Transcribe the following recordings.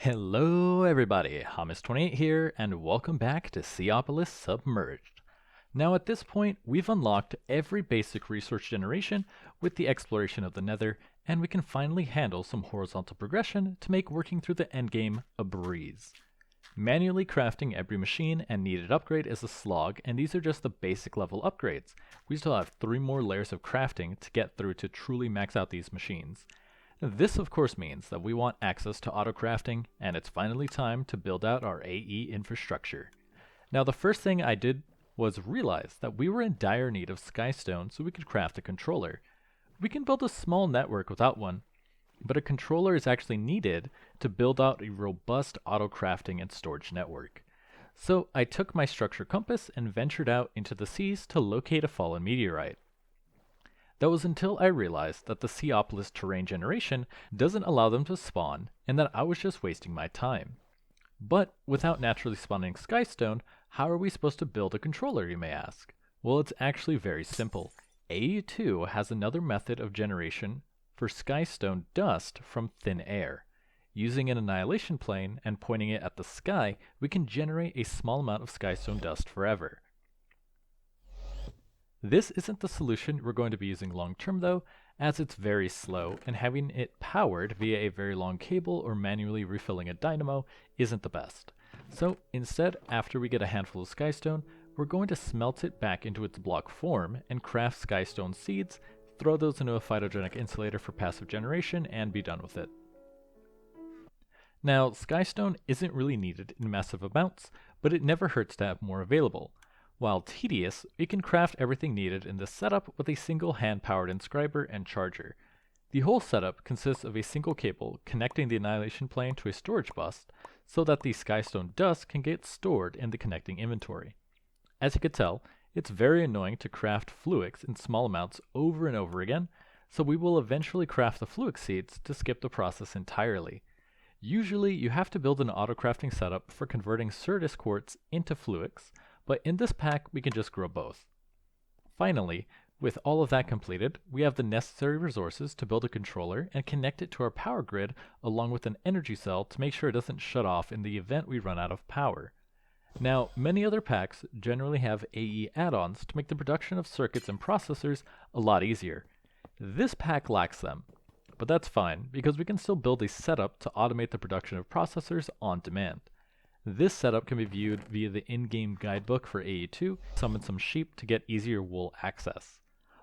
Hello everybody, Hamas28 here, and welcome back to Seaopolis Submerged. Now at this point, we've unlocked every basic resource generation with the exploration of the Nether, and we can finally handle some horizontal progression to make working through the endgame a breeze. Manually crafting every machine and needed upgrade is a slog, and these are just the basic level upgrades. We still have 3 more layers of crafting to get through to truly max out these machines. This of course means that we want access to autocrafting, and it's finally time to build out our AE infrastructure. Now the first thing I did was realize that we were in dire need of skystone so we could craft a controller. We can build a small network without one, but a controller is actually needed to build out a robust autocrafting and storage network. So I took my structure compass and ventured out into the seas to locate a fallen meteorite. That was until I realized that the Seaopolis terrain generation doesn't allow them to spawn, and that I was just wasting my time. But without naturally spawning skystone, how are we supposed to build a controller, you may ask? Well, it's actually very simple. AE2 has another method of generation for skystone dust from thin air. Using an annihilation plane and pointing it at the sky, we can generate a small amount of skystone dust forever. This isn't the solution we're going to be using long term though, as it's very slow, and having it powered via a very long cable or manually refilling a dynamo isn't the best. So instead, after we get a handful of skystone, we're going to smelt it back into its block form and craft skystone seeds, throw those into a phytogenic insulator for passive generation, and be done with it. Now, skystone isn't really needed in massive amounts, but it never hurts to have more available. While tedious, we can craft everything needed in this setup with a single hand-powered inscriber and charger. The whole setup consists of a single cable connecting the annihilation plane to a storage bus so that the skystone dust can get stored in the connecting inventory. As you can tell, it's very annoying to craft fluix in small amounts over and over again, so we will eventually craft the fluix seeds to skip the process entirely. Usually you have to build an autocrafting setup for converting Certus quartz into fluix, but in this pack we can just grow both. Finally, with all of that completed, we have the necessary resources to build a controller and connect it to our power grid along with an energy cell to make sure it doesn't shut off in the event we run out of power. Now, many other packs generally have AE add-ons to make the production of circuits and processors a lot easier. This pack lacks them, but that's fine because we can still build a setup to automate the production of processors on demand. This setup can be viewed via the in-game guidebook for AE2, summon some sheep to get easier wool access.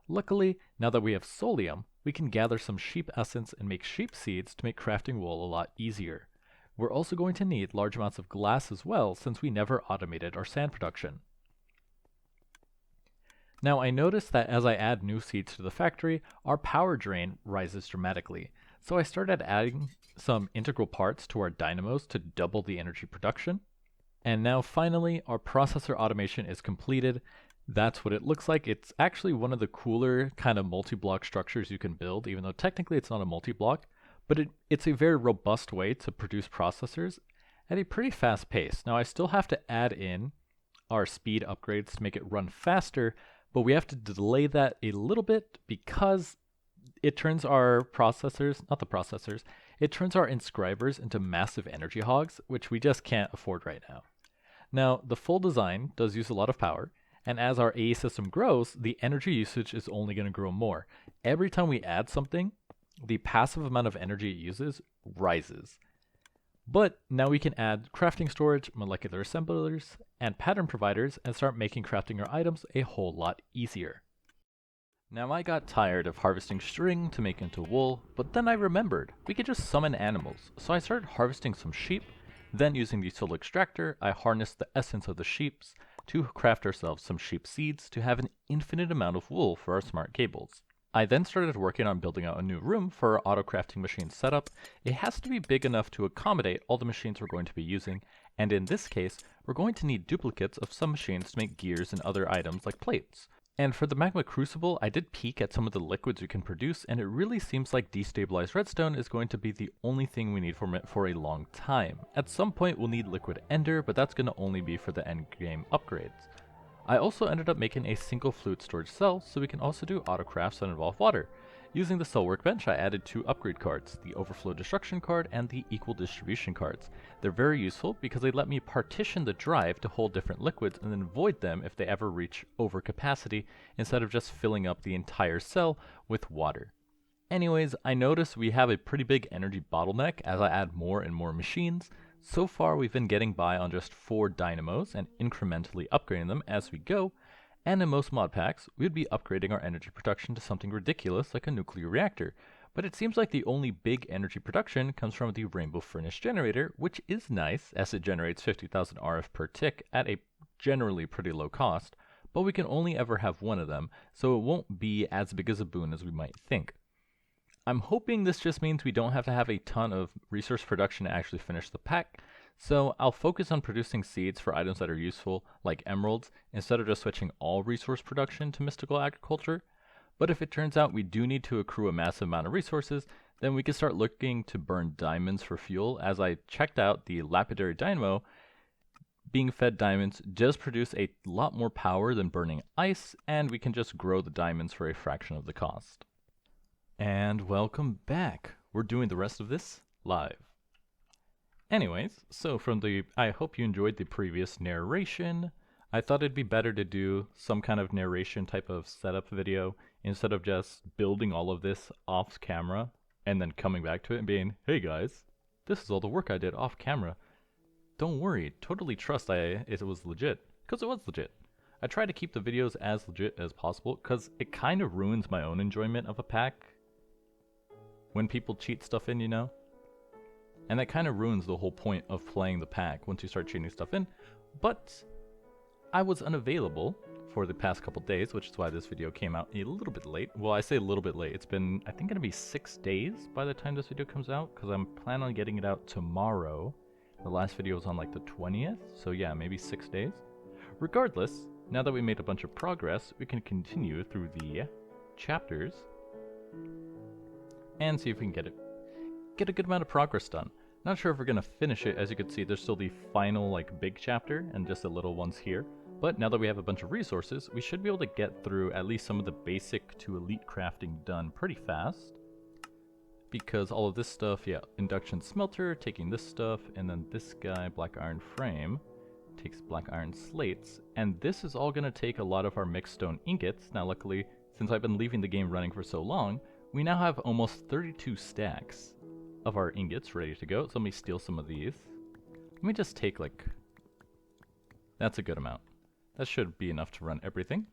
Luckily, now that we have Solium, we can gather some sheep essence and make sheep seeds to make crafting wool a lot easier. We're also going to need large amounts of glass as well since we never automated our sand production. Now I noticed that as I add new seeds to the factory, our power drain rises dramatically. So I started adding some integral parts to our dynamos to double the energy production. And now finally, our processor automation is completed. That's what it looks like. It's actually one of the cooler kind of multi-block structures you can build, even though technically it's not a multi-block, but it's a very robust way to produce processors at a pretty fast pace. Now I still have to add in our speed upgrades to make it run faster, but we have to delay that a little bit because it turns our processors, not the processors, it turns our inscribers into massive energy hogs, which we just can't afford right now. Now, the full design does use a lot of power, and as our AE system grows, the energy usage is only going to grow more. Every time we add something, the passive amount of energy it uses rises. But now we can add crafting storage, molecular assemblers, and pattern providers and start making crafting our items a whole lot easier. Now I got tired of harvesting string to make into wool, but then I remembered we could just summon animals, so I started harvesting some sheep. Then using the soul extractor, I harnessed the essence of the sheeps to craft ourselves some sheep seeds to have an infinite amount of wool for our smart cables. I then started working on building out a new room for our auto-crafting machine setup. It has to be big enough to accommodate all the machines we're going to be using, and in this case, we're going to need duplicates of some machines to make gears and other items like plates. And for the magma crucible, I did peek at some of the liquids we can produce, and it really seems like destabilized redstone is going to be the only thing we need from it for a long time. At some point we'll need liquid ender, but that's going to only be for the end game upgrades. I also ended up making a single fluid storage cell so we can also do autocrafts that involve water. Using the cell workbench, I added 2 upgrade cards, the overflow destruction card and the equal distribution cards. They're very useful because they let me partition the drive to hold different liquids and then void them if they ever reach overcapacity instead of just filling up the entire cell with water. Anyways, I notice we have a pretty big energy bottleneck as I add more and more machines. So far we've been getting by on just 4 dynamos and incrementally upgrading them as we go, and in most mod packs, we would be upgrading our energy production to something ridiculous like a nuclear reactor. But it seems like the only big energy production comes from the Rainbow Furnace generator, which is nice as it generates 50,000 RF per tick at a generally pretty low cost, but we can only ever have one of them, so it won't be as big as a boon as we might think. I'm hoping this just means we don't have to have a ton of resource production to actually finish the pack, so I'll focus on producing seeds for items that are useful, like emeralds, instead of just switching all resource production to mystical agriculture. But if it turns out we do need to accrue a massive amount of resources, then we can start looking to burn diamonds for fuel. As I checked out, the lapidary dynamo being fed diamonds does produce a lot more power than burning ice, and we can just grow the diamonds for a fraction of the cost. And welcome back. We're doing the rest of this live. Anyways, so I hope you enjoyed the previous narration. I thought it'd be better to do some kind of narration type of setup video instead of just building all of this off camera and then coming back to it and being, hey guys, this is all the work I did off camera. Don't worry, totally trust it was legit, because it was legit. I try to keep the videos as legit as possible because it kind of ruins my own enjoyment of a pack when people cheat stuff in, you know? And that kind of ruins the whole point of playing the pack once you start cheating stuff in. But I was unavailable for the past couple days, which is why this video came out a little bit late. Well, I say a little bit late. It's been, I think, going to be 6 days by the time this video comes out, because I'm planning on getting it out tomorrow. The last video was on like the 20th, so yeah, maybe 6 days. Regardless, now that we made a bunch of progress, we can continue through the chapters and see if we can get a good amount of progress done. Not sure if we're gonna finish it. As you can see, there's still the final like big chapter and just the little ones here. But now that we have a bunch of resources, we should be able to get through at least some of the basic to elite crafting done pretty fast. Because all of this stuff, yeah, induction smelter, taking this stuff, and then this guy, black iron frame, takes black iron slates, and this is all gonna take a lot of our mixed stone ingots. Now luckily, since I've been leaving the game running for so long, we now have almost 32 stacks of our ingots ready to go. So let me steal some of these. Let me just take like, that's a good amount. That should be enough to run everything.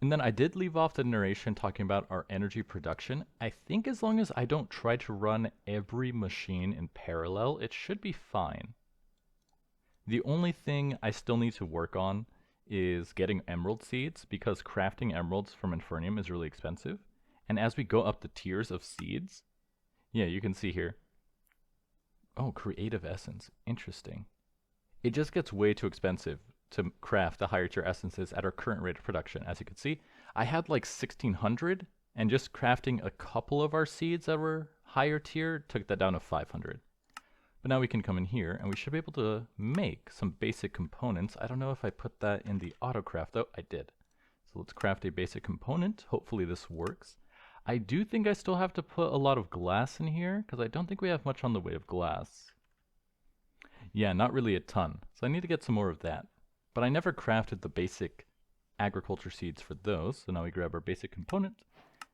And then I did leave off the narration talking about our energy production. I think as long as I don't try to run every machine in parallel, it should be fine. The only thing I still need to work on is getting emerald seeds, because crafting emeralds from Infernium is really expensive. And as we go up the tiers of seeds, yeah, you can see here. Oh, creative essence. Interesting. It just gets way too expensive to craft the higher tier essences at our current rate of production. As you can see, I had like 1600, and just crafting a couple of our seeds that were higher tier took that down to 500. But now we can come in here and we should be able to make some basic components. I don't know if I put that in the autocraft though. I did. So let's craft a basic component. Hopefully this works. I do think I still have to put a lot of glass in here, because I don't think we have much on the way of glass. Yeah, not really a ton. So I need to get some more of that. But I never crafted the basic agriculture seeds for those. So now we grab our basic component.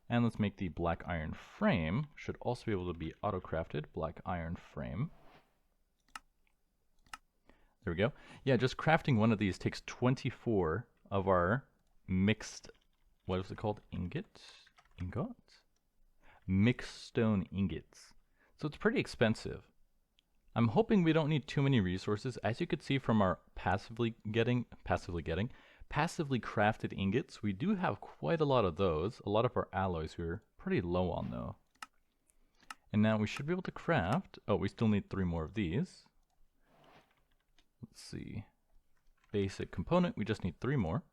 And let's make the black iron frame. Should also be able to be auto-crafted. Black iron frame. There we go. Yeah, just crafting one of these takes 24 of our mixed, what is it called? Ingot? Mixed stone ingots. So it's pretty expensive. I'm hoping we don't need too many resources. As you could see from our passively crafted ingots, we do have quite a lot of those. A lot of our alloys we're pretty low on though. And now we should be able to craft, oh, we still need 3 more of these. Let's see. Basic component, we just need 3 more.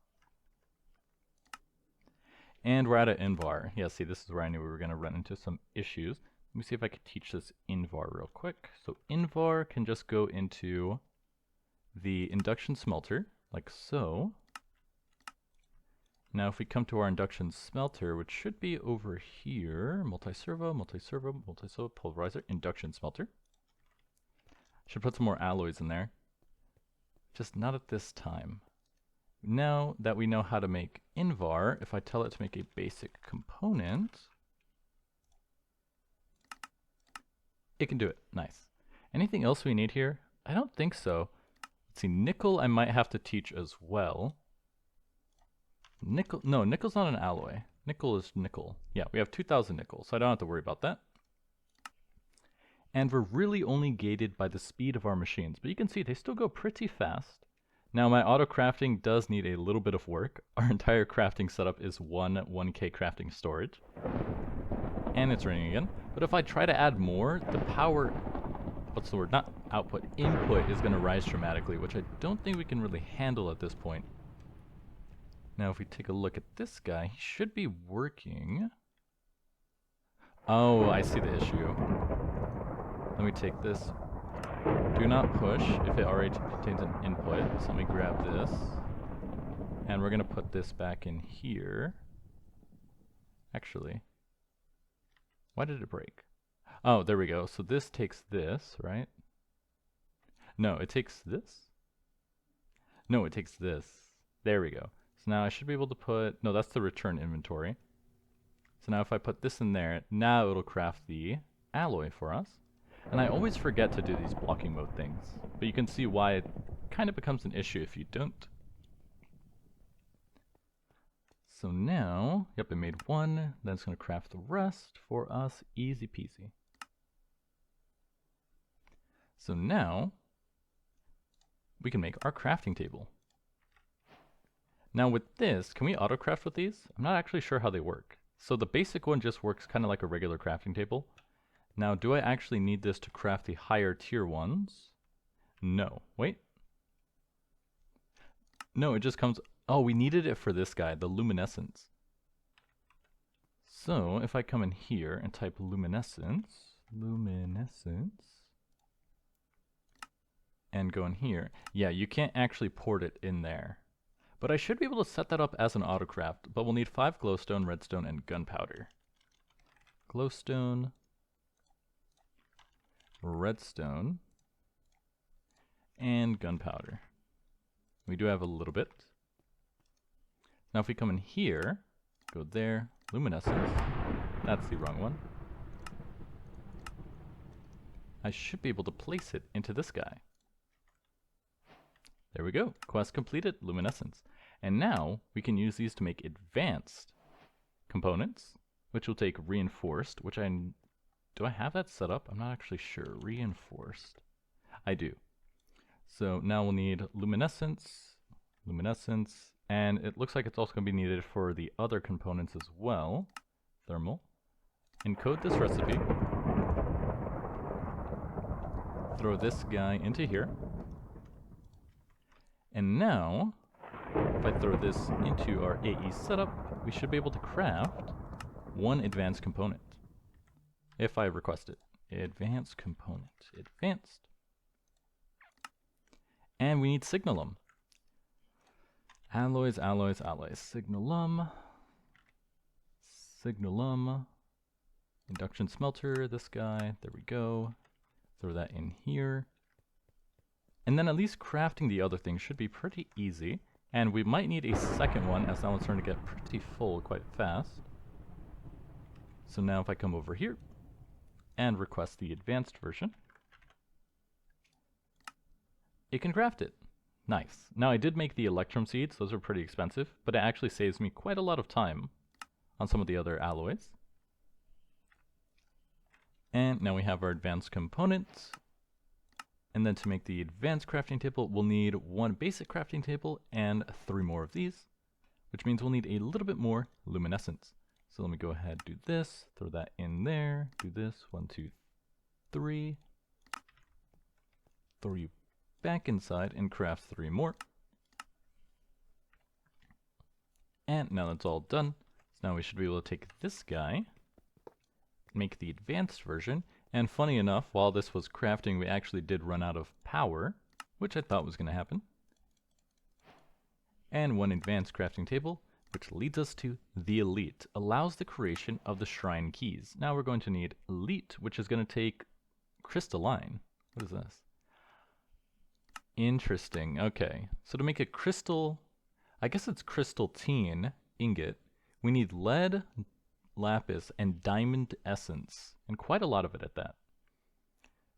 And we're out of Invar. Yeah, see, this is where I knew we were going to run into some issues. Let me see if I could teach this Invar real quick. So Invar can just go into the induction smelter, like so. Now if we come to our induction smelter, which should be over here, multi-servo, pulverizer, induction smelter. Should put some more alloys in there. Just not at this time. Now that we know how to make Invar, if I tell it to make a basic component, it can do it. Nice. Anything else we need here? I don't think so. Let's see, nickel I might have to teach as well. Nickel, no, nickel's not an alloy. Nickel is nickel. Yeah, we have 2,000 nickel, so I don't have to worry about that. And we're really only gated by the speed of our machines, but you can see they still go pretty fast. Now my auto crafting does need a little bit of work. Our entire crafting setup is 1K crafting storage. And it's raining again. But if I try to add more, the power, what's the word, not output, input is going to rise dramatically, which I don't think we can really handle at this point. Now if we take a look at this guy, he should be working. Oh, I see the issue. Let me take this. Do not push if it already contains an input. So let me grab this. And we're going to put this back in here. Actually, why did it break? Oh, there we go. So this takes this, right? No, it takes this? No, it takes this. There we go. So now I should be able to put, no, that's the return inventory. So now if I put this in there, now it'll craft the alloy for us. And I always forget to do these blocking mode things, but you can see why it kind of becomes an issue if you don't. So now, yep, it made one, then it's going to craft the rest for us, easy peasy. So now, we can make our crafting table. Now with this, can we auto-craft with these? I'm not actually sure how they work. So the basic one just works kind of like a regular crafting table. Now, do I actually need this to craft the higher tier ones? No. Wait. No, it just comes... Oh, we needed it for this guy, the luminescence. So, if I come in here and type luminescence, and go in here, yeah, you can't actually port it in there. But I should be able to set that up as an autocraft, but we'll need 5 glowstone, redstone, and gunpowder. Glowstone... redstone, and gunpowder. We do have a little bit. Now if we come in here, go there, luminescence, that's the wrong one. I should be able to place it into this guy. There we go, quest completed, luminescence. And now we can use these to make advanced components, which will take reinforced, which do I have that set up? I'm not actually sure. Reinforced. I do. So now we'll need luminescence, and it looks like it's also going to be needed for the other components as well. Thermal. Encode this recipe. Throw this guy into here. And now, if I throw this into our AE setup, we should be able to craft one advanced component. If I request it. Advanced component. Advanced. And we need signalum. Alloys, alloys, alloys. Signalum. Signalum. Induction smelter, this guy. There we go. Throw that in here. And then at least crafting the other things should be pretty easy. And we might need a second one, as that one's starting to get pretty full quite fast. So now if I come over here and request the advanced version, it can craft it. Nice. Now I did make the electrum seeds, those are pretty expensive, but it actually saves me quite a lot of time on some of the other alloys. And now we have our advanced components. And then to make the advanced crafting table, we'll need 1 basic crafting table and 3 more of these, which means we'll need a little bit more luminescence. So let me go ahead, do this, throw that in there, do this, 1, 2, 3. Throw you back inside and craft 3 more. And now that's all done. So now we should be able to take this guy, make the advanced version, and funny enough, while this was crafting, we actually did run out of power, which I thought was going to happen. And 1 advanced crafting table. which leads us to the Elite, allows the creation of the Shrine Keys. Now we're going to need Elite, which is going to take Crystalline. What is this? Interesting. Okay, so to make a crystal, I guess it's crystalline ingot, we need lead, lapis, and diamond essence, and quite a lot of it at that.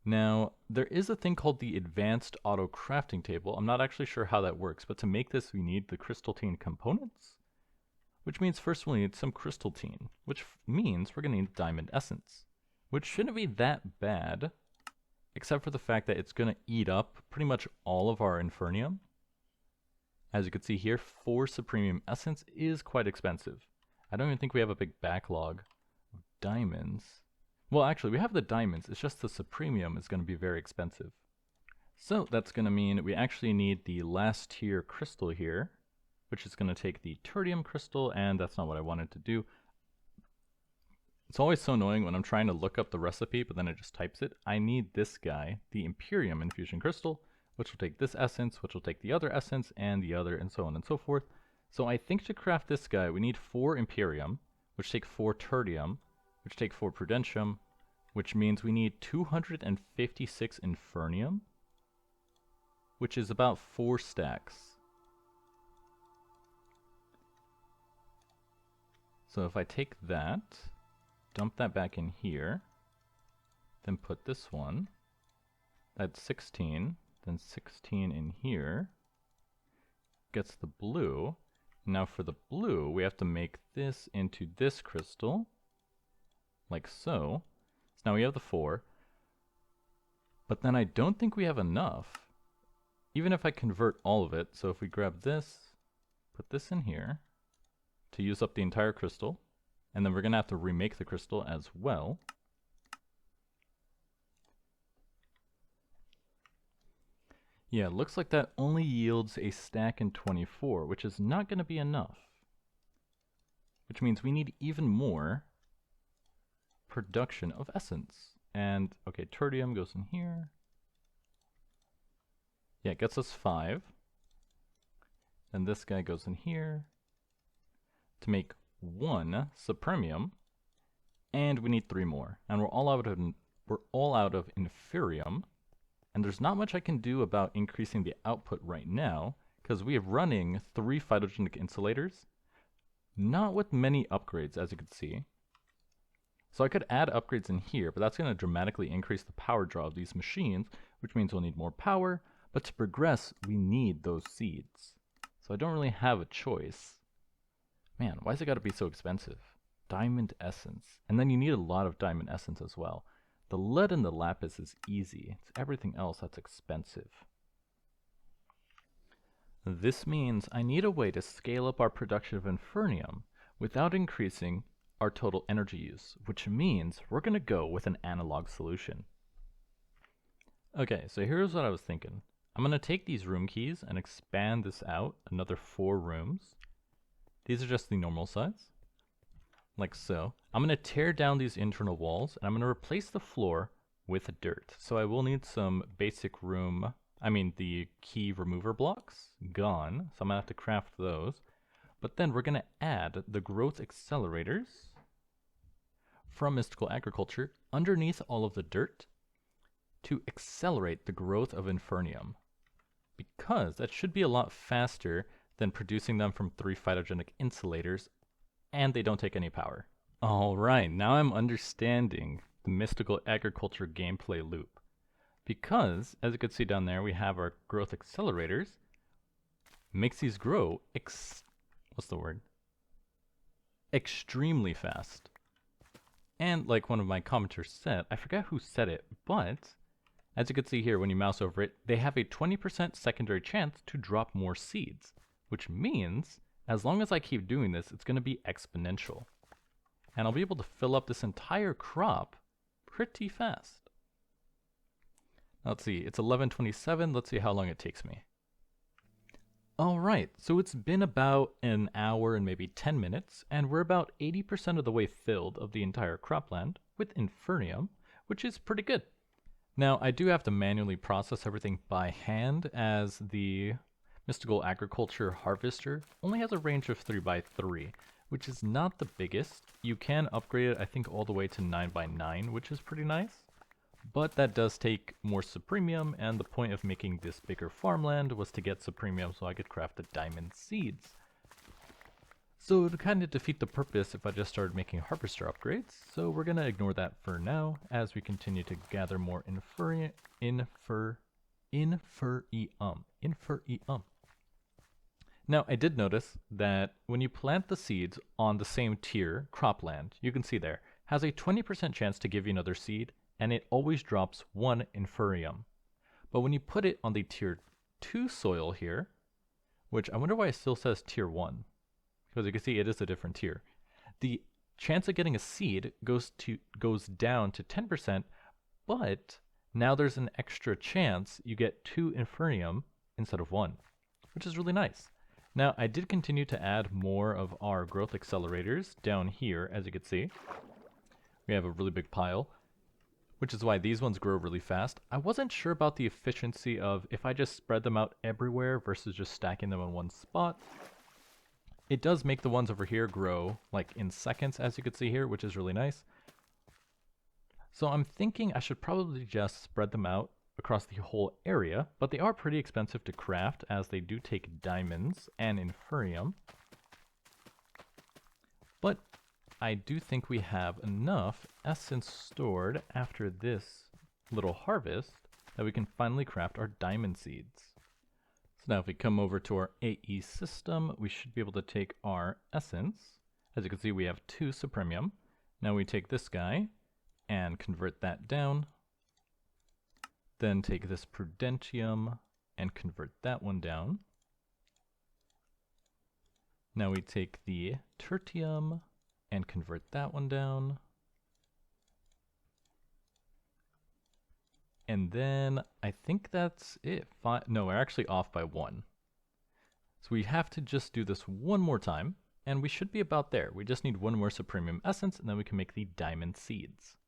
Now, there is a thing called the Advanced Auto-Crafting Table. I'm not actually sure how that works, but to make this we need the crystalline components, which means first we'll need some crystalline, which means we're going to need diamond essence, which shouldn't be that bad, except for the fact that it's going to eat up pretty much all of our infernium. As you can see here, 4 supremium essence is quite expensive. I don't even think we have a big backlog of diamonds. Well, actually, we have the diamonds. It's just the supremium is going to be very expensive. So that's going to mean we actually need the last tier crystal here, which is going to take the tertium crystal, and that's not what I wanted to do. It's always so annoying when I'm trying to look up the recipe, but then it just types it. I need this guy, the Imperium Infusion Crystal, which will take this essence, which will take the other essence, and the other, and so on and so forth. So I think to craft this guy, we need 4 Imperium, which take 4 tertium, which take 4 prudentium, which means we need 256 infernium, which is about 4 stacks. So if I take that, dump that back in here, then put this one, that's 16, then 16 in here, gets the blue. Now for the blue, we have to make this into this crystal, like so. So now we have the 4, but then I don't think we have enough, even if I convert all of it. So if we grab this, put this in here, to use up the entire crystal, and then we're going to have to remake the crystal as well. Yeah, it looks like that only yields a stack in 24, which is not going to be enough. Which means we need even more production of essence. And, okay, tertium goes in here. Yeah, it gets us 5. And this guy goes in here to make 1 supremium. And we need 3 more. And we're all out of inferium. And there's not much I can do about increasing the output right now, because we have running 3 phytogenic insulators, not with many upgrades, as you can see. So I could add upgrades in here, but that's going to dramatically increase the power draw of these machines, which means we'll need more power, but to progress, we need those seeds. So I don't really have a choice. Man, why's it got to be so expensive? Diamond essence. And then you need a lot of diamond essence as well. The lead and the lapis is easy. It's everything else that's expensive. This means I need a way to scale up our production of infernium without increasing our total energy use, which means we're going to go with an analog solution. Okay, so here's what I was thinking. I'm going to take these room keys and expand this out another 4 rooms. These are just the normal size, like so. I'm going to tear down these internal walls, and I'm going to replace the floor with dirt. So I will need some basic the key remover blocks, gone. So I'm going to have to craft those. But then we're going to add the growth accelerators from Mystical Agriculture underneath all of the dirt to accelerate the growth of infernium, because that should be a lot faster than producing them from 3 phytogenic insulators, and they don't take any power. Alright, now I'm understanding the Mystical Agriculture gameplay loop. Because, as you can see down there, we have our growth accelerators, makes these grow extremely fast. And like one of my commenters said, I forgot who said it, but as you can see here when you mouse over it, they have a 20% secondary chance to drop more seeds, which means as long as I keep doing this, it's going to be exponential. And I'll be able to fill up this entire crop pretty fast. Now, let's see, it's 11:27. Let's see how long it takes me. Alright, so it's been about an hour and maybe 10 minutes, and we're about 80% of the way filled of the entire cropland with infernium, which is pretty good. Now, I do have to manually process everything by hand, as the Mystical Agriculture Harvester only has a range of 3x3, which is not the biggest. You can upgrade it, I think, all the way to 9x9, which is pretty nice. But that does take more Supremium, and the point of making this bigger farmland was to get Supremium so I could craft the diamond seeds. So it would kind of defeat the purpose if I just started making harvester upgrades, so we're going to ignore that for now as we continue to gather more Inferium. Now, I did notice that when you plant the seeds on the same tier, cropland, you can see there, has a 20% chance to give you another seed, and it always drops 1 Inferium. But when you put it on the tier 2 soil here, which I wonder why it still says tier 1, because you can see it is a different tier, the chance of getting a seed goes down to 10%, but now there's an extra chance you get 2 Inferium instead of 1, which is really nice. Now, I did continue to add more of our growth accelerators down here, as you can see. We have a really big pile, which is why these ones grow really fast. I wasn't sure about the efficiency of if I just spread them out everywhere versus just stacking them in one spot. It does make the ones over here grow like in seconds, as you can see here, which is really nice. So I'm thinking I should probably just spread them out across the whole area, but they are pretty expensive to craft as they do take diamonds and Inferium. But I do think we have enough essence stored after this little harvest that we can finally craft our diamond seeds. So now if we come over to our AE system, we should be able to take our essence. As you can see, we have 2 Supremium. Now we take this guy and convert that down. Then take this Prudentium and convert that one down. Now we take the Tertium and convert that one down. And then I think that's it. No, we're actually off by 1. So we have to just do this one more time, and we should be about there. We just need 1 more Supremium Essence, and then we can make the diamond seeds.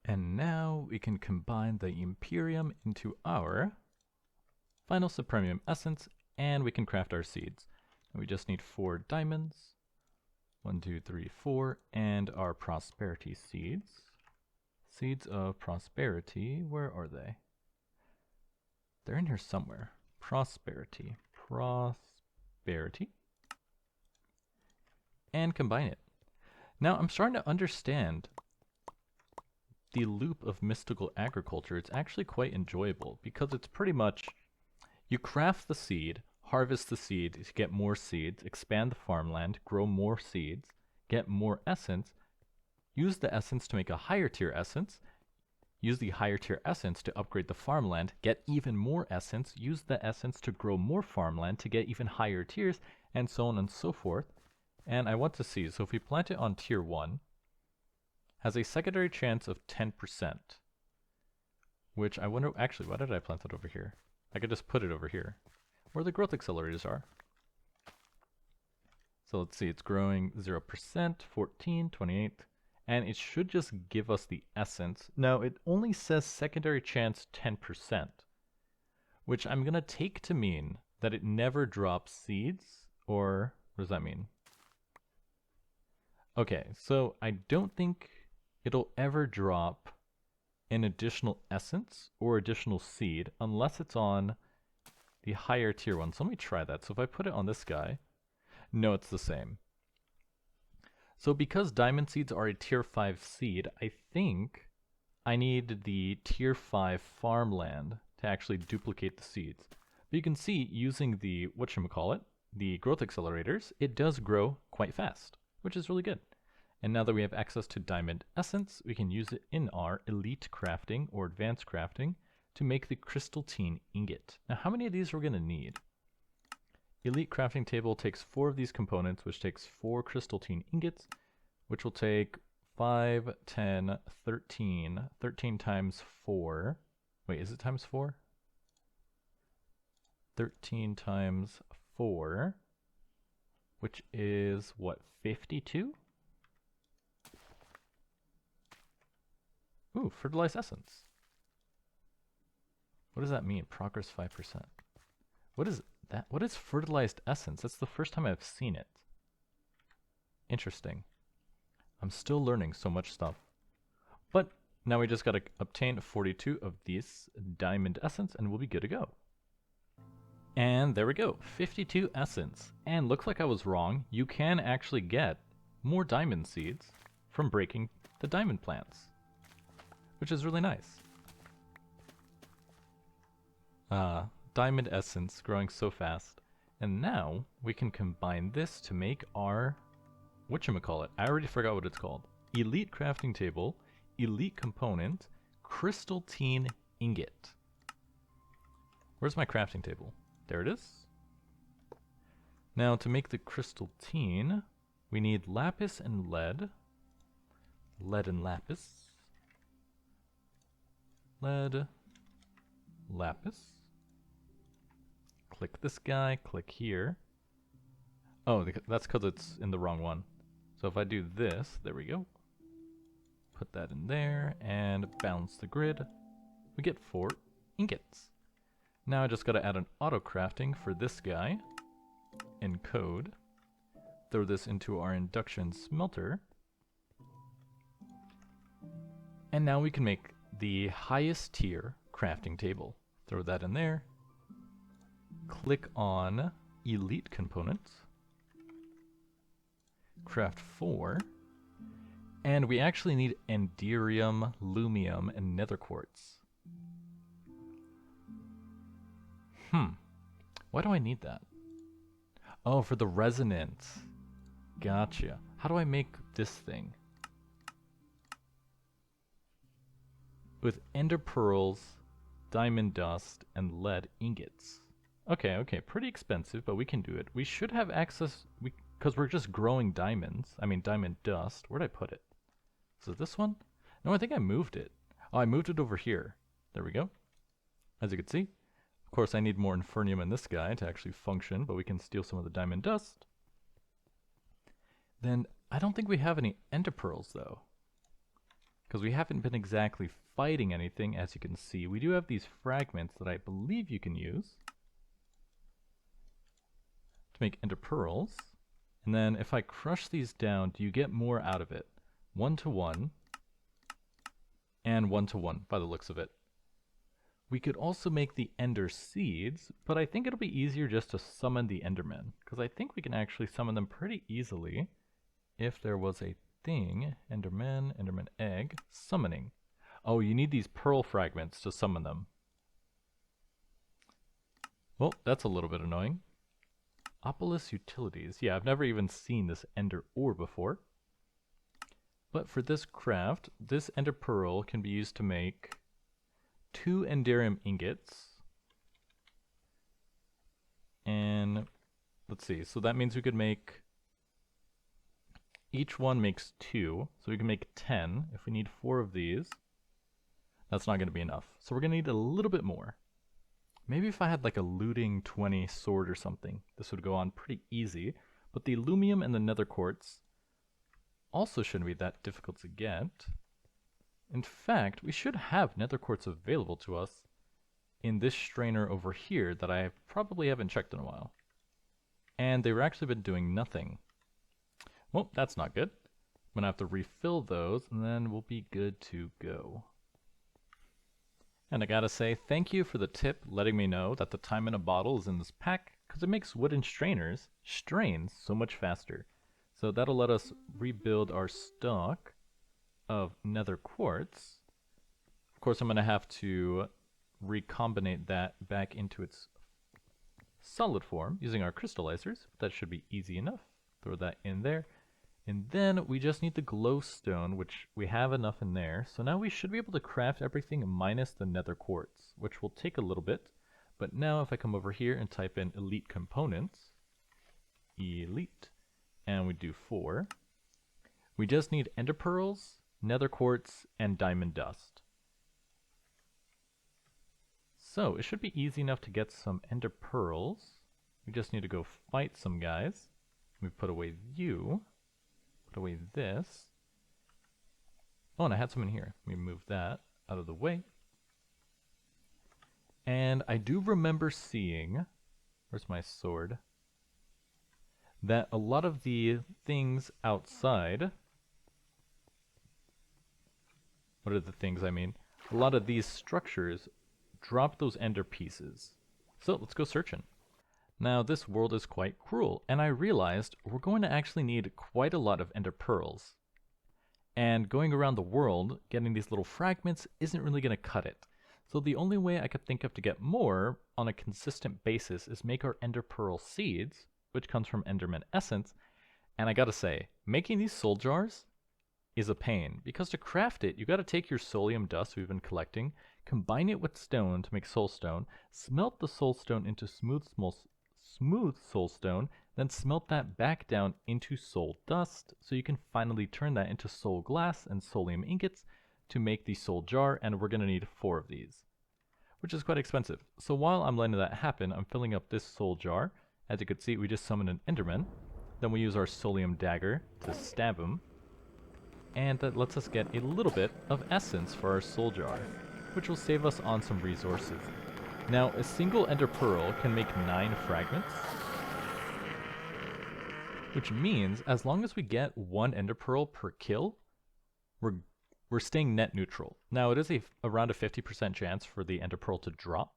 And now we can combine the Imperium into our final Supremium Essence, and we can craft our seeds. And we just need 4 diamonds. 1, 2, 3, 4, and our prosperity seeds. Seeds of prosperity, where are they? They're in here somewhere. Prosperity. And combine it. Now I'm starting to understand the loop of mystical agriculture. It's actually quite enjoyable because it's pretty much you craft the seed, harvest the seed to get more seeds, expand the farmland, grow more seeds, get more essence, use the essence to make a higher tier essence, use the higher tier essence to upgrade the farmland, get even more essence, use the essence to grow more farmland to get even higher tiers, and so on and so forth. And I want to see, so if we plant it on tier 1, has a secondary chance of 10%, which I wonder, actually, why did I plant it over here? I could just put it over here, where the growth accelerators are. So let's see, it's growing 0%, 14, 28, and it should just give us the essence. Now, it only says secondary chance 10%, which I'm going to take to mean that it never drops seeds, or what does that mean? Okay, so I don't think it'll ever drop an additional essence or additional seed unless it's on the higher tier one. So let me try that. So if I put it on this guy, no, it's the same. So because diamond seeds are a tier 5 seed, I think I need the tier 5 farmland to actually duplicate the seeds. But you can see using the, whatchamacallit, the growth accelerators, it does grow quite fast, which is really good. And now that we have access to diamond essence, we can use it in our elite crafting or advanced crafting to make the crystalline ingot. Now, how many of these are we going to need? Elite crafting table takes 4 of these components, which takes 4 crystalline ingots, which will take 5, 10, 13, 13 times 4. Wait, is it times 4? 13 times 4, which is what, 52? Ooh, fertilized essence. What does that mean? Progress 5%. What is that? What is fertilized essence? That's the first time I've seen it. Interesting. I'm still learning so much stuff. But now we just gotta obtain 42 of these diamond essence and we'll be good to go. And there we go, 52 essence. And looks like I was wrong. You can actually get more diamond seeds from breaking the diamond plants, which is really nice. Diamond essence growing so fast. And now we can combine this to make our, whatchamacallit, I already forgot what it's called. Elite crafting table, elite component, crystal teen ingot. Where's my crafting table? There it is. Now to make the crystal teen, we need lapis and lead. Lead and lapis. Lead, lapis. Click this guy, click here. Oh, that's because it's in the wrong one. So if I do this, there we go. Put that in there and balance the grid. We get 4 ingots. Now I just gotta add an autocrafting for this guy. Encode. Throw this into our induction smelter. And now we can make the highest tier crafting table. Throw that in there. Click on elite components. Craft 4. And we actually need enderium, lumium, and nether quartz. Why do I need that? Oh, for the resonance. Gotcha. How do I make this thing? With ender pearls, diamond dust, and lead ingots. Okay, okay, pretty expensive, but we can do it. We should have access, because we're just growing diamonds. I mean, diamond dust. Where'd I put it? Is it this one? No, I think I moved it. Oh, I moved it over here. There we go. As you can see. Of course, I need more infernium in this guy to actually function, but we can steal some of the diamond dust. Then, I don't think we have any ender pearls, though. Because we haven't been exactly fighting anything, as you can see. We do have these fragments that I believe you can use to make ender pearls. And then if I crush these down, do you get more out of it? 1 to 1 and 1 to 1 by the looks of it. We could also make the ender seeds, but I think it'll be easier just to summon the endermen, because I think we can actually summon them pretty easily if there was a thing, enderman, enderman egg, summoning. Oh, you need these pearl fragments to summon them. Well, that's a little bit annoying. Seaopolis utilities. Yeah, I've never even seen this ender ore before. But for this craft, this ender pearl can be used to make 2 enderium ingots. And let's see, so that means we could make, each one makes 2, so we can make 10. If we need 4 of these, that's not going to be enough. So we're going to need a little bit more. Maybe if I had like a looting 20 sword or something, this would go on pretty easy. But the aluminum and the nether quartz also shouldn't be that difficult to get. In fact, we should have nether quartz available to us in this strainer over here that I probably haven't checked in a while. And they've actually been doing nothing. Well, that's not good. I'm going to have to refill those and then we'll be good to go. And I gotta say, thank you for the tip letting me know that the time in a bottle is in this pack, because it makes wooden strains so much faster. So that'll let us rebuild our stock of nether quartz. Of course, I'm going to have to recombinate that back into its solid form using our crystallizers. That should be easy enough. Throw that in there. And then we just need the glowstone, which we have enough in there. So now we should be able to craft everything minus the nether quartz, which will take a little bit. But now if I come over here and type in elite components, elite, and we do 4, we just need ender pearls, nether quartz, and diamond dust. So it should be easy enough to get some ender pearls. We just need to go fight some guys. We put away you. Put away this. Oh, and I had some in here. Let me move that out of the way. And I do remember seeing, where's my sword? That a lot of the things outside, what are the things I mean? A lot of these structures drop those ender pieces. So let's go searching. Now this world is quite cruel, and I realized we're going to actually need quite a lot of ender pearls. And going around the world, getting these little fragments isn't really going to cut it. So the only way I could think of to get more on a consistent basis is make our ender pearl seeds, which comes from enderman essence. And I gotta say, making these soul jars is a pain, because to craft it, you gotta take your soulium dust we've been collecting, combine it with stone to make soul stone, smelt the soul stone into smooth soul stone, then smelt that back down into soul dust, so you can finally turn that into soul glass and soulium ingots to make the soul jar, and we're going to need 4 of these, which is quite expensive. So while I'm letting that happen, I'm filling up this soul jar. As you can see, we just summoned an enderman, then we use our soulium dagger to stab him, and that lets us get a little bit of essence for our soul jar, which will save us on some resources. Now, a single ender pearl can make 9 fragments, which means as long as we get 1 ender pearl per kill, we're staying net neutral. Now, it is around a 50% chance for the ender pearl to drop.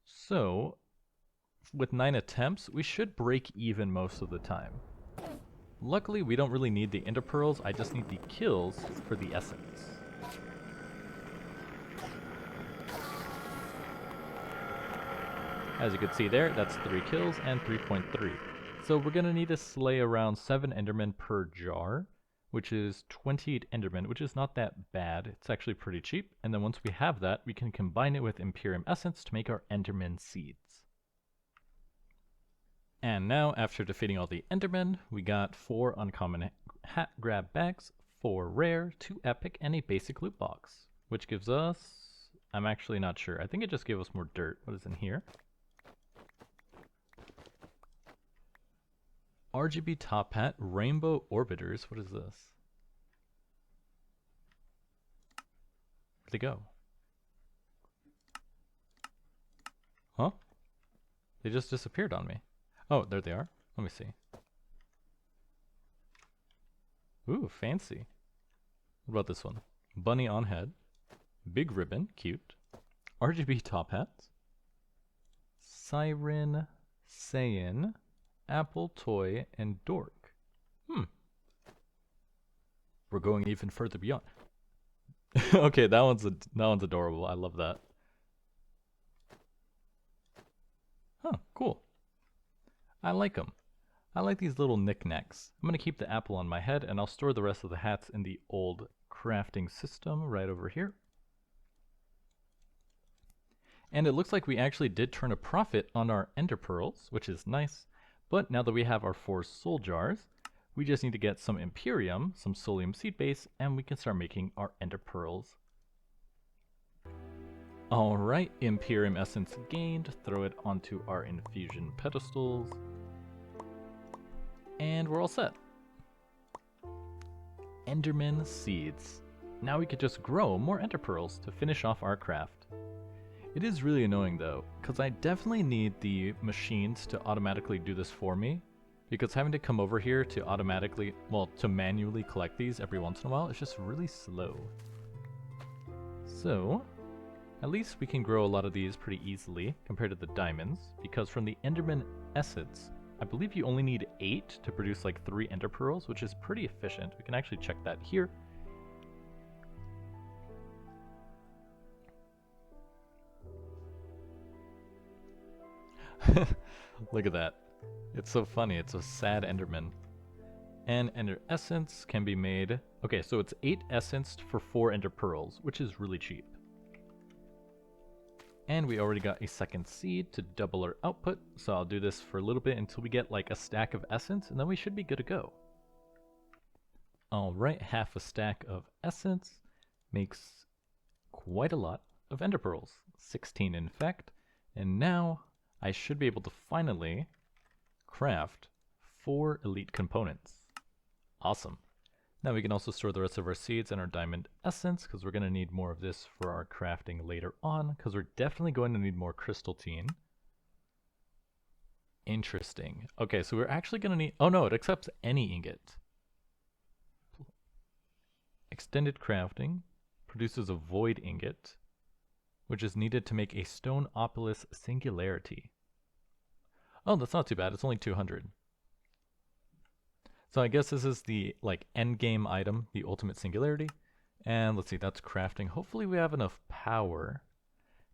So, with 9 attempts, we should break even most of the time. Luckily, we don't really need the ender pearls, I just need the kills for the essence. As you can see there, that's 3 kills and 3.3. So we're going to need to slay around 7 endermen per jar, which is 28 endermen, which is not that bad. It's actually pretty cheap. And then once we have that, we can combine it with Imperium Essence to make our enderman seeds. And now, after defeating all the endermen, we got 4 uncommon hat grab bags, 4 rare, 2 epic, and a basic loot box, which gives us... I'm actually not sure. I think it just gave us more dirt. What is in here? RGB top hat, rainbow orbiters. What is this? Where'd they go? Huh? They just disappeared on me. Oh, there they are. Let me see. Ooh, fancy. What about this one? Bunny on head. Big ribbon, cute. RGB top hats. Siren, Saiyan, Apple, Toy, and Dork. We're going even further beyond. Okay, that one's adorable. I love that. Huh, cool. I like them. I like these little knickknacks. I'm going to keep the apple on my head, and I'll store the rest of the hats in the old crafting system right over here. And it looks like we actually did turn a profit on our ender pearls, which is nice. But now that we have our 4 soul jars, we just need to get some Imperium, some Soulium seed base, and we can start making our ender pearls. Alright, Imperium essence gained. Throw it onto our infusion pedestals. And we're all set. Enderman seeds. Now we could just grow more ender pearls to finish off our craft. It is really annoying though, because I definitely need the machines to automatically do this for me, because having to come over here to automatically, well, to manually collect these every once in a while is just really slow. So, at least we can grow a lot of these pretty easily compared to the diamonds, because from the Enderman essence, I believe you only need 8 to produce like 3 ender pearls, which is pretty efficient. We can actually check that here. Look at that. It's so funny. It's a sad enderman. And ender essence can be made... Okay, so it's 8 essence for 4 ender pearls, which is really cheap. And we already got a second seed to double our output, so I'll do this for a little bit until we get like a stack of essence, and then we should be good to go. Alright, half a stack of essence makes quite a lot of ender pearls. 16 in fact. And now I should be able to finally craft 4 elite components. Awesome. Now we can also store the rest of our seeds and our diamond essence, because we're going to need more of this for our crafting later on, because we're definitely going to need more crystalline. Interesting. Okay, so we're actually going to need... Oh no, it accepts any ingot. Extended crafting produces a void ingot, which is needed to make a Seaopolis singularity. Oh, that's not too bad. It's only 200. So I guess this is the like end game item, the ultimate singularity. And let's see, that's crafting. Hopefully we have enough power.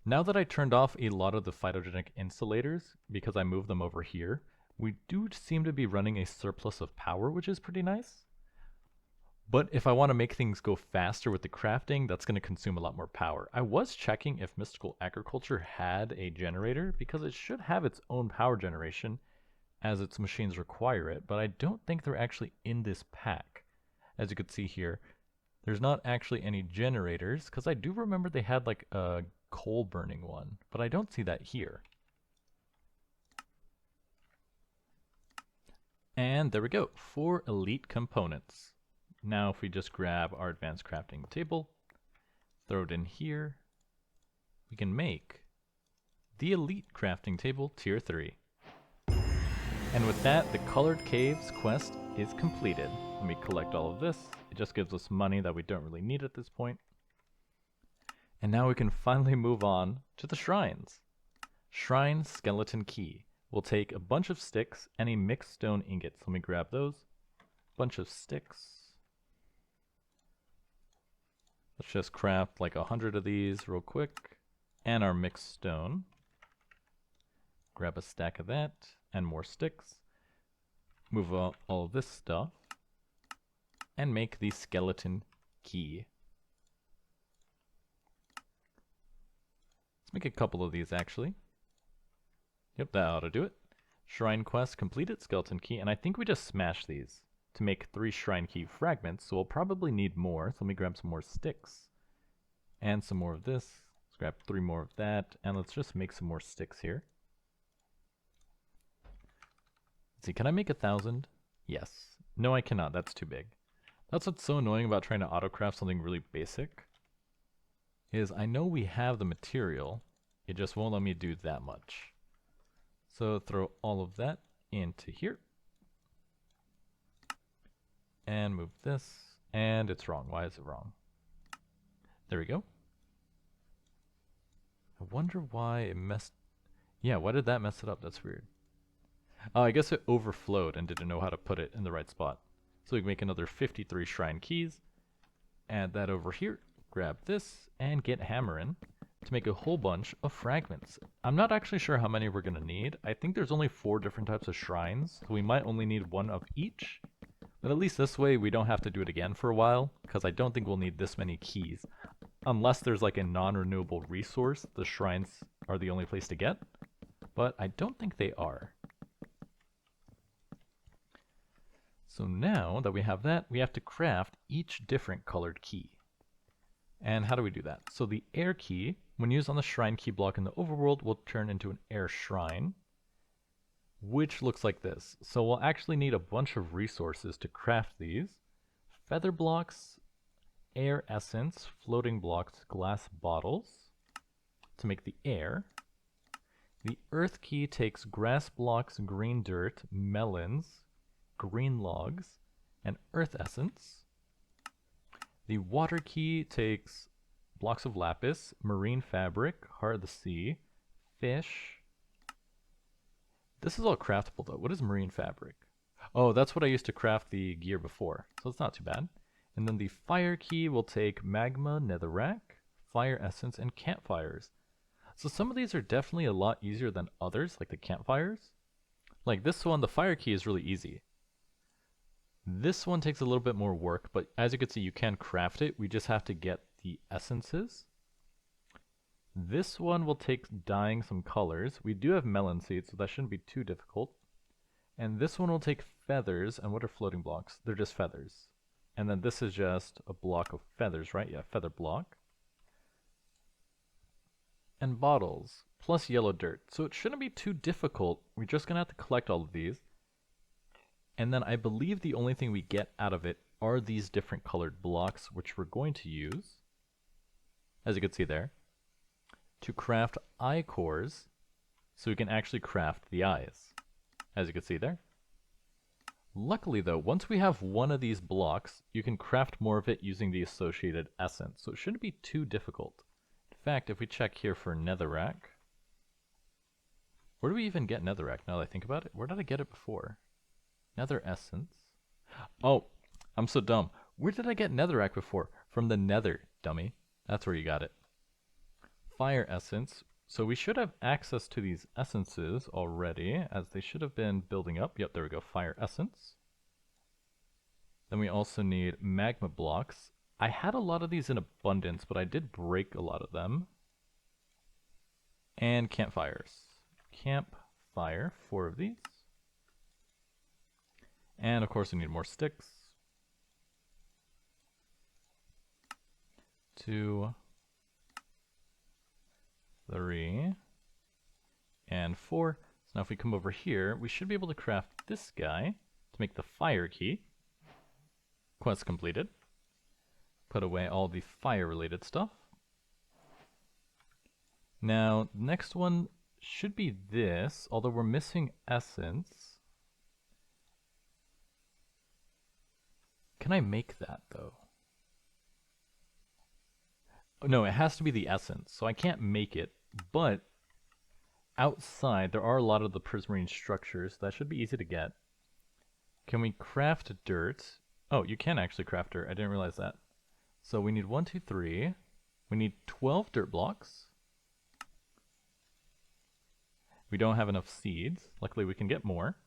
Now that I turned off a lot of the phytogenic insulators, because I moved them over here, we do seem to be running a surplus of power, which is pretty nice. But if I want to make things go faster with the crafting, that's going to consume a lot more power. I was checking if Mystical Agriculture had a generator, because it should have its own power generation, as its machines require it, but I don't think they're actually in this pack. As you can see here, there's not actually any generators, because I do remember they had like a coal burning one, but I don't see that here. And there we go, 4 elite components. Now if we just grab our advanced crafting table, throw it in here, we can make the elite crafting table tier 3. And with that, the Colored Caves quest is completed. Let me collect all of this. It just gives us money that we don't really need at this point. And now we can finally move on to the shrines. Shrine Skeleton Key. We'll take a bunch of sticks and a mixed stone ingot. So let me grab those. Bunch of sticks. Let's just craft like 100 of these real quick. And our mixed stone. Grab a stack of that. And more sticks. Move all of this stuff. And make the skeleton key. Let's make a couple of these actually. Yep, that ought to do it. Shrine quest completed, skeleton key, and I think we just smashed these to make 3 shrine key fragments, so we'll probably need more. So let me grab some more sticks. And some more of this. Let's grab 3 more of that, and let's just make some more sticks here. Let's see, can I make 1,000? Yes. No, I cannot. That's too big. That's what's so annoying about trying to autocraft something really basic. Is I know we have the material, it just won't let me do that much. So throw all of that into here. And move this. And it's wrong. Why is it wrong? There we go. I wonder why it messed... Yeah, why did that mess it up? That's weird. Oh, I guess it overflowed and didn't know how to put it in the right spot. So we can make another 53 shrine keys. Add that over here. Grab this and get hammering to make a whole bunch of fragments. I'm not actually sure how many we're going to need. I think there's only 4 different types of shrines, so we might only need 1 of each. But at least this way we don't have to do it again for a while, because I don't think we'll need this many keys. Unless there's like a non-renewable resource, the shrines are the only place to get. But I don't think they are. So now that we have that, we have to craft each different colored key. And how do we do that? So the air key, when used on the shrine key block in the overworld, will turn into an air shrine, which looks like this. So we'll actually need a bunch of resources to craft these. Feather blocks, air essence, floating blocks, glass bottles to make the air. The earth key takes grass blocks, green dirt, melons, green logs, and earth essence. The water key takes blocks of lapis, marine fabric, heart of the sea, fish. This is all craftable though. What is marine fabric? Oh, that's what I used to craft the gear before, so it's not too bad. And then the fire key will take magma, netherrack, fire essence, and campfires. So some of these are definitely a lot easier than others, like the campfires. Like this one, the fire key is really easy. This one takes a little bit more work, but as you can see, you can craft it. We just have to get the essences. This one will take dyeing some colors. We do have melon seeds, so that shouldn't be too difficult. And this one will take feathers. And what are floating blocks? They're just feathers. And then this is just a block of feathers, right? Yeah, feather block. And bottles, plus yellow dirt. So it shouldn't be too difficult. We're just going to have to collect all of these. And then I believe the only thing we get out of it are these different colored blocks, which we're going to use, as you can see there, to craft eye cores so we can actually craft the eyes, as you can see there. Luckily though, once we have one of these blocks, you can craft more of it using the associated essence, so it shouldn't be too difficult. In fact, if we check here for netherrack, where do we even get netherrack now that I think about it? Where did I get it before? Nether essence. Oh, I'm so dumb. Where did I get netherrack before? From the nether, dummy. That's where you got it. Fire essence. So we should have access to these essences already, as they should have been building up. Yep, there we go, fire essence. Then we also need magma blocks. I had a lot of these in abundance, but I did break a lot of them. And campfires. Campfire, 4 of these. And of course we need more sticks. 2, 3, and 4. So now if we come over here, we should be able to craft this guy to make the fire key. Quest completed. Put away all the fire related stuff. Now, next one should be this, although we're missing essence. Can I make that though? No, it has to be the essence, so I can't make it, but outside there are a lot of the prismarine structures. That should be easy to get. Can we craft dirt? Oh, you can actually craft dirt. I didn't realize that. So we need 1, 2, 3. We need 12 dirt blocks. We don't have enough seeds. Luckily we can get more.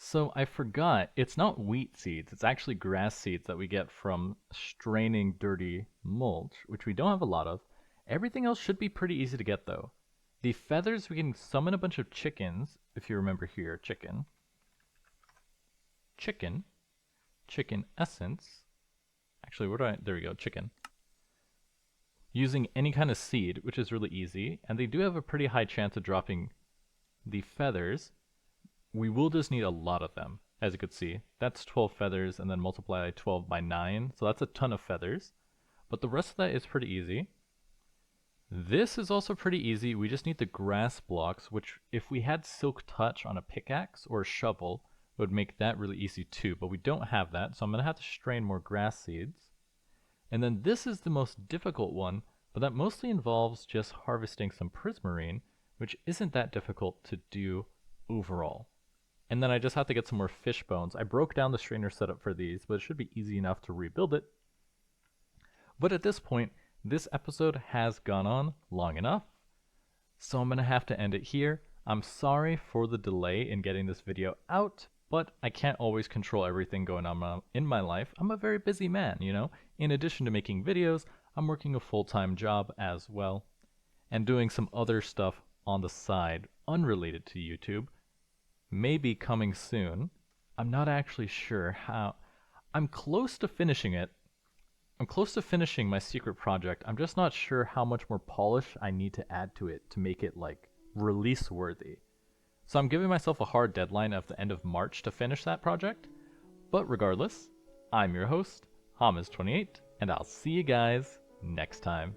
So I forgot, it's not wheat seeds, it's actually grass seeds that we get from straining dirty mulch, which we don't have a lot of. Everything else should be pretty easy to get though. The feathers, we can summon a bunch of chickens, if you remember here, chicken. Chicken essence. Actually, there we go, chicken. Using any kind of seed, which is really easy, and they do have a pretty high chance of dropping the feathers. We will just need a lot of them, as you could see. That's 12 feathers, and then multiply 12 by 9, so that's a ton of feathers. But the rest of that is pretty easy. This is also pretty easy. We just need the grass blocks, which if we had silk touch on a pickaxe or a shovel, it would make that really easy too, but we don't have that, so I'm going to have to strain more grass seeds. And then this is the most difficult one, but that mostly involves just harvesting some prismarine, which isn't that difficult to do overall. And then I just have to get some more fish bones. I broke down the strainer setup for these, but it should be easy enough to rebuild it. But at this point, this episode has gone on long enough, so I'm going to have to end it here. I'm sorry for the delay in getting this video out, but I can't always control everything going on in my life. I'm a very busy man, you know? In addition to making videos, I'm working a full-time job as well, and doing some other stuff on the side unrelated to YouTube. Maybe coming soon. I'm not actually sure how. I'm close to finishing it. I'm close to finishing my secret project. I'm just not sure how much more polish I need to add to it to make it like release worthy. So I'm giving myself a hard deadline of the end of March to finish that project. But regardless, I'm your host, Hamas28, and I'll see you guys next time.